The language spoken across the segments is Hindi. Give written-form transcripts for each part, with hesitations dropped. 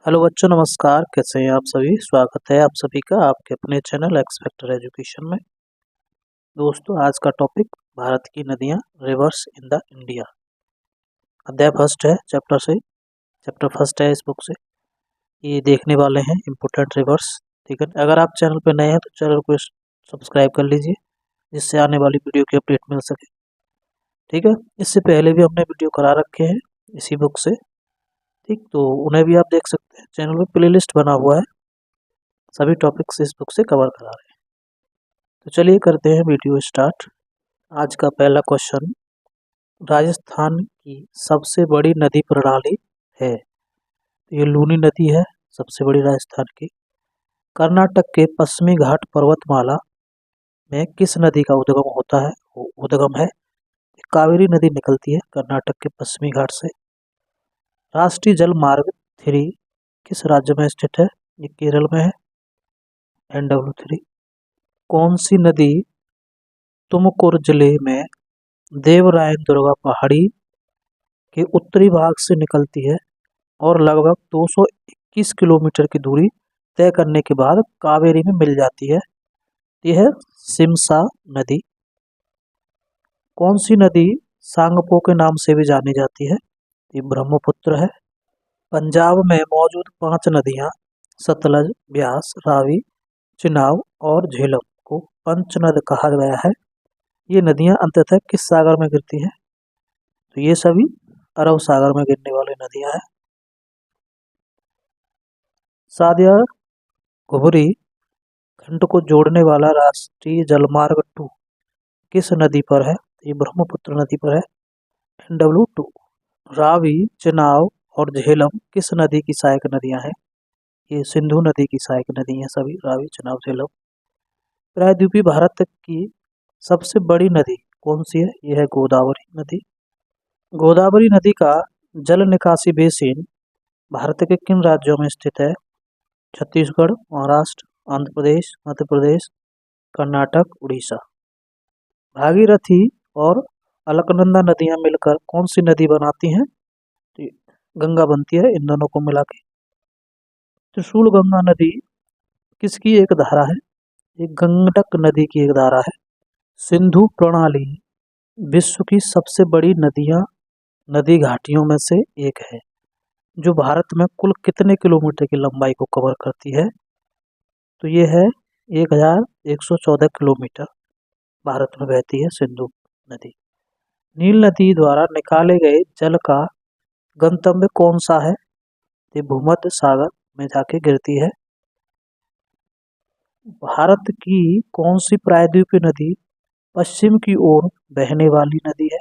हेलो बच्चों, नमस्कार। कैसे हैं आप सभी? स्वागत है आप सभी का आपके अपने चैनल एक्स फैक्टर एजुकेशन में। दोस्तों, आज का टॉपिक भारत की नदियां, रिवर्स इन द इंडिया। अध्याय फर्स्ट है चैप्टर फर्स्ट है इस बुक से। ये देखने वाले हैं इम्पोर्टेंट रिवर्स। ठीक है, अगर आप चैनल पर नए हैं तो चैनल को सब्सक्राइब कर लीजिए, जिससे आने वाली वीडियो की अपडेट मिल सके। ठीक है, इससे पहले भी हमने वीडियो करा रखे हैं इसी बुक से। ठीक, तो उन्हें भी आप देख सकते हैं। चैनल में प्लेलिस्ट बना हुआ है, सभी टॉपिक्स इस बुक से कवर करा रहे हैं। तो चलिए करते हैं वीडियो स्टार्ट। आज का पहला क्वेश्चन, राजस्थान की सबसे बड़ी नदी प्रणाली है। ये लूनी नदी है, सबसे बड़ी राजस्थान की। कर्नाटक के पश्चिमी घाट पर्वतमाला में किस नदी का उद्गम होता है? वो उद्गम है कावेरी नदी, निकलती है कर्नाटक के पश्चिमी घाट से। राष्ट्रीय जल मार्ग 3 किस राज्य में स्थित है? ये केरल में है, NW3। कौन सी नदी तुमकुर जिले में देवरायन दुर्गा पहाड़ी के उत्तरी भाग से निकलती है और लगभग 221 किलोमीटर की दूरी तय करने के बाद कावेरी में मिल जाती है? यह है सिमसा नदी। कौन सी नदी सांगपो के नाम से भी जानी जाती है? ये ब्रह्मपुत्र है। पंजाब में मौजूद 5 नदियां सतलज, ब्यास, रावी, चिनाब और झेलम को पंचनद कहा गया है। ये नदियां अंततः किस सागर में गिरती हैं? तो ये सभी अरब सागर में गिरने वाली नदियां हैं। सादिया घुबरी खंड को जोड़ने वाला राष्ट्रीय जलमार्ग 2 किस नदी पर है? ये ब्रह्मपुत्र नदी पर है, NW2। रावी, चिनाब और झेलम किस नदी की सहायक नदियां हैं? ये सिंधु नदी की सहायक नदी हैं सभी, रावी, चिनाब, झेलम। प्रायद्वीपीय भारत की सबसे बड़ी नदी कौन सी है? यह है गोदावरी नदी। गोदावरी नदी का जल निकासी बेसिन भारत के किन राज्यों में स्थित है? छत्तीसगढ़, महाराष्ट्र, आंध्र प्रदेश, मध्य प्रदेश, कर्नाटक, उड़ीसा। भागीरथी और अलकनंदा नदियां मिलकर कौन सी नदी बनाती हैं? तो गंगा बनती है इन दोनों को मिला के। त्रिशूल गंगा नदी किसकी एक धारा है? ये गंडक नदी की एक धारा है। सिंधु प्रणाली विश्व की सबसे बड़ी नदी घाटियों में से एक है, जो भारत में कुल कितने किलोमीटर की लंबाई को कवर करती है? तो ये है 1114 किलोमीटर भारत में बहती है सिंधु नदी। नील नदी द्वारा निकाले गए जल का गंतव्य कौन सा है? ये भूमध्य सागर में जाके गिरती है। भारत की कौन सी प्रायद्वीपीय नदी पश्चिम की ओर बहने वाली नदी है?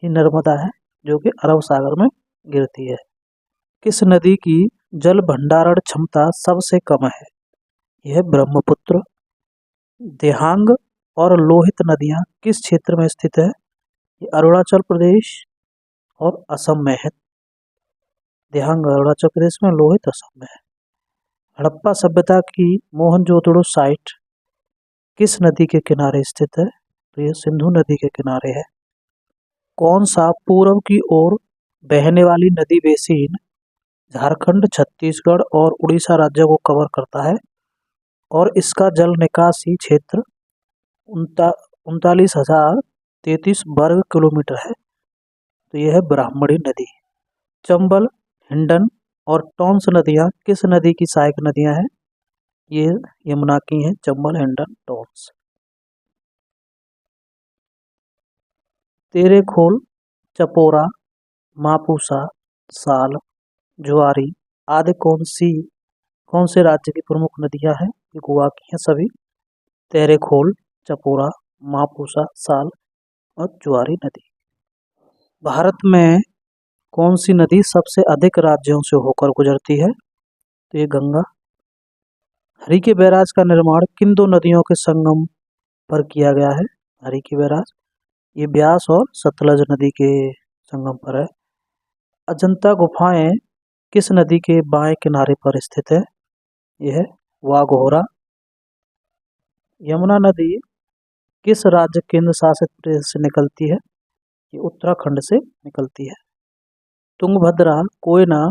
ये नर्मदा है, जो कि अरब सागर में गिरती है। किस नदी की जल भंडारण क्षमता सबसे कम है? यह ब्रह्मपुत्र। देहांग और लोहित नदियां किस क्षेत्र में स्थित है? ये अरुणाचल प्रदेश और असम में है। देहांग अरुणाचल प्रदेश में, लोहित असम में है। हड़प्पा सभ्यता की मोहनजोदड़ो साइट किस नदी के किनारे स्थित है? तो ये सिंधु नदी के किनारे है। कौन सा पूर्व की ओर बहने वाली नदी बेसिन झारखंड, छत्तीसगढ़ और उड़ीसा राज्यों को कवर करता है और इसका जल निकासी क्षेत्र 39,033 वर्ग किलोमीटर है? तो यह है ब्राह्मणी नदी। चंबल, हिंडन और टॉन्स नदियां किस नदी की सहायक नदियां हैं? ये यमुना की हैं, चंबल, हिंडन, टॉन्स। तेरेखोल, चपोरा, मापुसा, साल, जुआरी आदि कौन से राज्य की प्रमुख नदियां हैं? ये गोवा की हैं सभी। तेरेखोल, चपोरा, मापुसा, साल और जुआरी नदी। भारत में कौन सी नदी सबसे अधिक राज्यों से होकर गुजरती है? तो ये गंगा। हरिके बैराज का निर्माण किन दो नदियों के संगम पर किया गया है? हरिके बैराज ये ब्यास और सतलज नदी के संगम पर है। अजंता गुफाएं किस नदी के बाएं किनारे पर स्थित है? यह है वाघोरा। यमुना नदी किस राज्य केंद्र शासित प्रदेश से निकलती है? ये उत्तराखंड से निकलती है। तुंगभद्रा, कोयना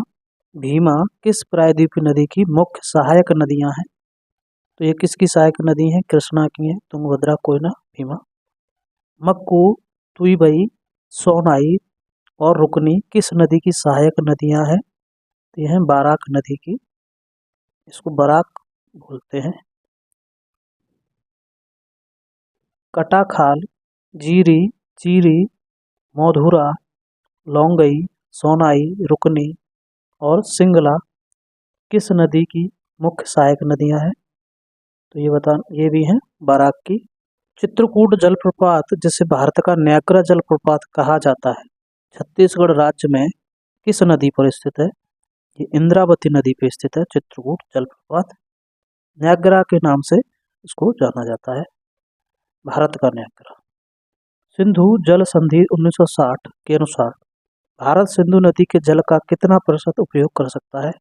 भीमा किस प्रायद्वीपीय नदी की मुख्य सहायक नदियां हैं? तो ये किसकी सहायक नदी है? कृष्णा की है, तुंगभद्रा, कोयना, भीमा। मक्कू, तुईबई, सोनाई और रुकनी किस नदी की सहायक नदियां हैं? तो यह है बाराक नदी की, इसको बराक बोलते हैं। कटाखाल, जीरी, चीरी, मौधुरा, लौंगई, सोनाई, रुकनी और सिंगला किस नदी की मुख्य सहायक नदियां हैं? तो ये भी हैं बराक की। चित्रकूट जलप्रपात जिसे भारत का न्याग्रा जलप्रपात कहा जाता है, छत्तीसगढ़ राज्य में किस नदी पर स्थित है? ये इंद्रावती नदी पर स्थित है चित्रकूट जलप्रपात। न्याग्रा के नाम से इसको जाना जाता है, भारत का न्याग्रा। सिंधु जल संधि 1960 के अनुसार भारत सिंधु नदी के जल का कितना प्रतिशत उपयोग कर सकता है?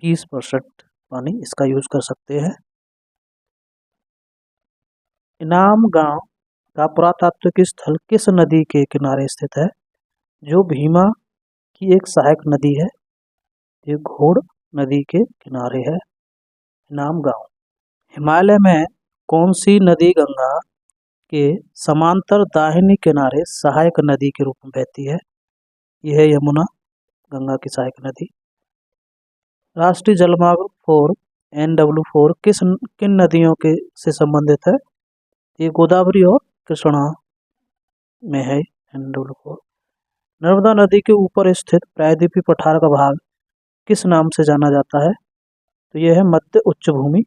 20% पानी इसका यूज कर सकते हैं। इनाम गांव का पुरातात्विक स्थल किस नदी के किनारे स्थित है? जो भीमा की एक सहायक नदी है, ये घोड़ नदी के किनारे है इनाम गांव। हिमालय में कौन सी नदी गंगा के समांतर दाहिने किनारे सहायक नदी के रूप में बहती है? यह है यमुना, गंगा की सहायक नदी। राष्ट्रीय जलमार्ग 4 NW4 किन नदियों के से संबंधित है? ये गोदावरी और कृष्णा में है NW4। नर्मदा नदी के ऊपर स्थित प्रायद्वीपीय पठार का भाग किस नाम से जाना जाता है? तो यह है मध्य उच्च भूमि।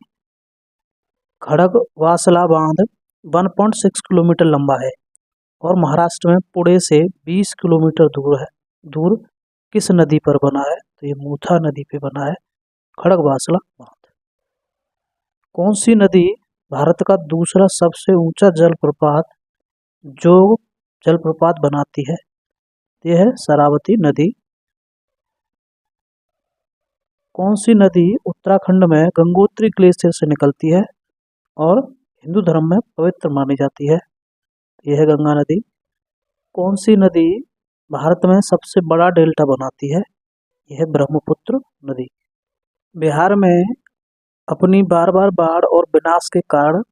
खड़गवासला बांध 1.6 किलोमीटर लंबा है और महाराष्ट्र में पुणे से 20 किलोमीटर दूर किस नदी पर बना है? तो ये मूथा नदी पे बना है खड़गवासला बांध। कौन सी नदी भारत का दूसरा सबसे ऊंचा जलप्रपात बनाती है? यह है शरावती नदी। कौन सी नदी उत्तराखंड में गंगोत्री ग्लेशियर से निकलती है और हिंदू धर्म में पवित्र मानी जाती है? यह है गंगा नदी। कौन सी नदी भारत में सबसे बड़ा डेल्टा बनाती है? यह है ब्रह्मपुत्र नदी। बिहार में अपनी बार बार बाढ़ और विनाश के कारण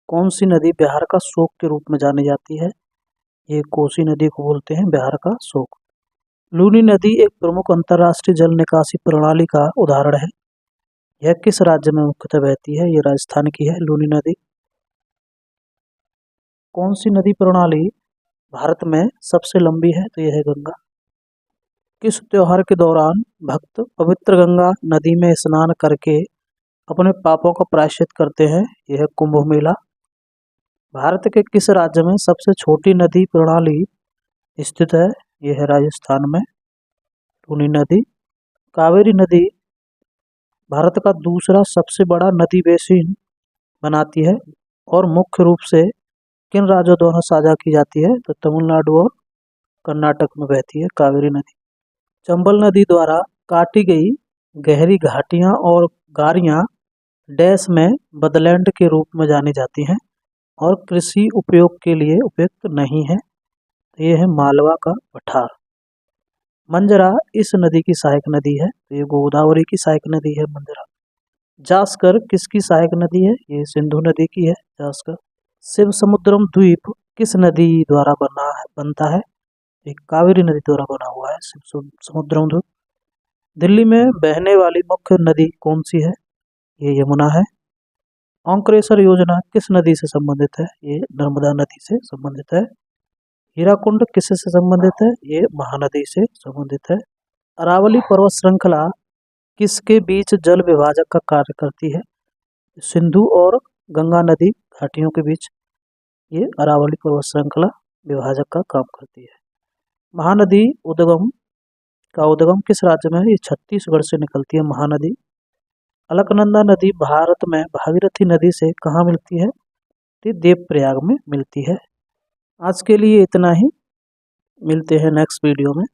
कौन सी नदी बिहार का शोक के रूप में जानी जाती है? ये कोसी नदी को बोलते हैं बिहार का शोक। लूनी नदी एक प्रमुख अंतर्राष्ट्रीय जल निकासी प्रणाली का उदाहरण है। यह किस राज्य में मुख्यतः बहती है? ये राजस्थान की है लूनी नदी। कौन सी नदी प्रणाली भारत में सबसे लंबी है? तो यह है गंगा। किस त्योहार के दौरान भक्त पवित्र गंगा नदी में स्नान करके अपने पापों का प्रायश्चित करते हैं? यह है कुंभ मेला। भारत के किस राज्य में सबसे छोटी नदी प्रणाली स्थित है? यह है राजस्थान में लूनी नदी। कावेरी नदी भारत का दूसरा सबसे बड़ा नदी बेसिन बनाती है और मुख्य रूप से किन राज्यों द्वारा साझा की जाती है? तो तमिलनाडु और कर्नाटक में बहती है कावेरी नदी। चंबल नदी द्वारा काटी गई गहरी घाटियां और गारियां डैश में बदलैंड के रूप में जानी जाती हैं और कृषि उपयोग के लिए उपयुक्त नहीं है। तो ये है मालवा का पठार। मंजरा इस नदी की सहायक नदी है, तो ये गोदावरी की सहायक नदी है मंजरा। जास्कर किसकी सहायक नदी है? ये सिंधु नदी की है जास्कर। शिव समुद्रम द्वीप किस नदी द्वारा बनता है? एक कावेरी नदी द्वारा बना हुआ है शिव समुद्रम द्वीप। दिल्ली में बहने वाली मुख्य नदी कौन सी है? ये यमुना है। ओंकारेश्वर योजना किस नदी से संबंधित है? ये नर्मदा नदी से संबंधित है। हीराकुंड किससे संबंधित है? ये महानदी से संबंधित है। अरावली पर्वत श्रृंखला किसके बीच जल विभाजक का कार्य करती है? सिंधु और गंगा नदी घाटियों के बीच ये अरावली पर्वत श्रृंखला विभाजक का काम करती है। महानदी उद्गम किस राज्य में है? ये छत्तीसगढ़ से निकलती है महानदी। अलकनंदा नदी भारत में भागीरथी नदी से कहाँ मिलती है? ये देवप्रयाग में मिलती है। आज के लिए इतना ही, मिलते हैं नेक्स्ट वीडियो में।